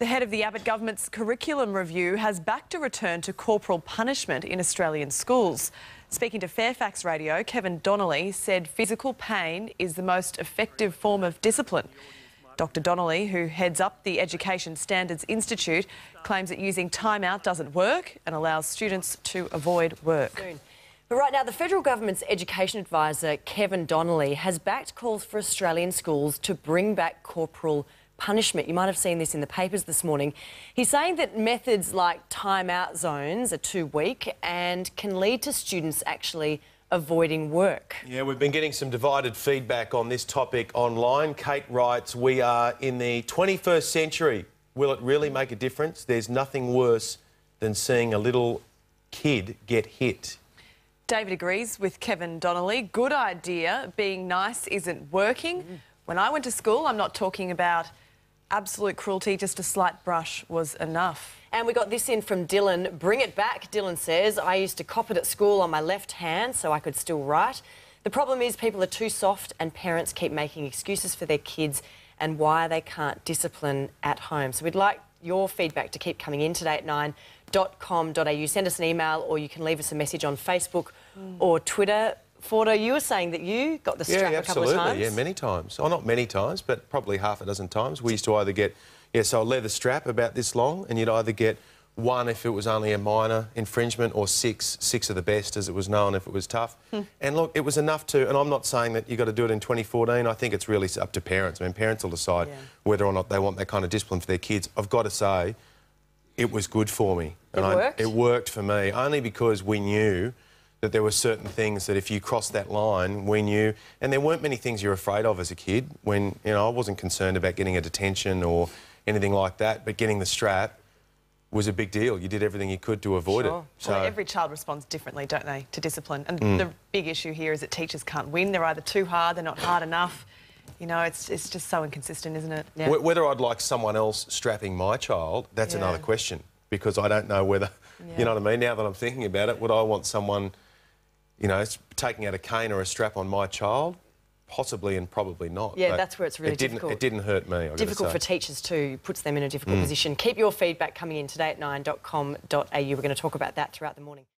The head of the Abbott Government's curriculum review has backed a return to corporal punishment in Australian schools. Speaking to Fairfax Radio, Kevin Donnelly said physical pain is the most effective form of discipline. Dr Donnelly, who heads up the Education Standards Institute, claims that using time-out doesn't work and allows students to avoid work. But right now, the federal government's education advisor, Kevin Donnelly, has backed calls for Australian schools to bring back corporal punishment. You might have seen this in the papers this morning. He's saying that methods like time-out zones are too weak and can lead to students actually avoiding work. Yeah, we've been getting some divided feedback on this topic online. Kate writes, we are in the 21st century. Will it really make a difference? There's nothing worse than seeing a little kid get hit. David agrees with Kevin Donnelly. Good idea. Being nice isn't working. When I went to school, I'm not talking about absolute cruelty, just a slight brush was enough. And we got this in from Dylan. Bring it back, Dylan says. I used to cop it at school on my left hand so I could still write. The problem is people are too soft and parents keep making excuses for their kids and why they can't discipline at home. So we'd like your feedback to keep coming in today at 9.com.au. Send us an email or you can leave us a message on Facebook or Twitter. Fordo, you were saying that you got the strap a couple of times. Yeah, many times. Oh, not many times, but probably half a dozen times. We used to either get, so a leather strap about this long, and you'd either get one if it was only a minor infringement or six of the best, as it was known, if it was tough. And look, it was enough to, and I'm not saying that you've got to do it in 2014. I think it's really up to parents. I mean, parents will decide whether or not they want that kind of discipline for their kids. I've got to say, it was good for me. It worked for me, only because we knew that there were certain things that if you crossed that line, we knew, and there weren't many things you're afraid of as a kid. When, I wasn't concerned about getting a detention or anything like that, but getting the strap was a big deal. You did everything you could to avoid it. So well, every child responds differently, don't they, to discipline? And the big issue here is that teachers can't win. They're either too hard, they're not hard enough. It's just so inconsistent, isn't it? Yeah. Whether I'd like someone else strapping my child, that's another question, because I don't know whether, you know what I mean? Now that I'm thinking about it, would I want someone, taking out a cane or a strap on my child? Possibly and probably not. Yeah, that's where it's really difficult. It didn't hurt me, I've difficult for teachers too, puts them in a difficult position. Keep your feedback coming in today at 9.com.au. We're going to talk about that throughout the morning.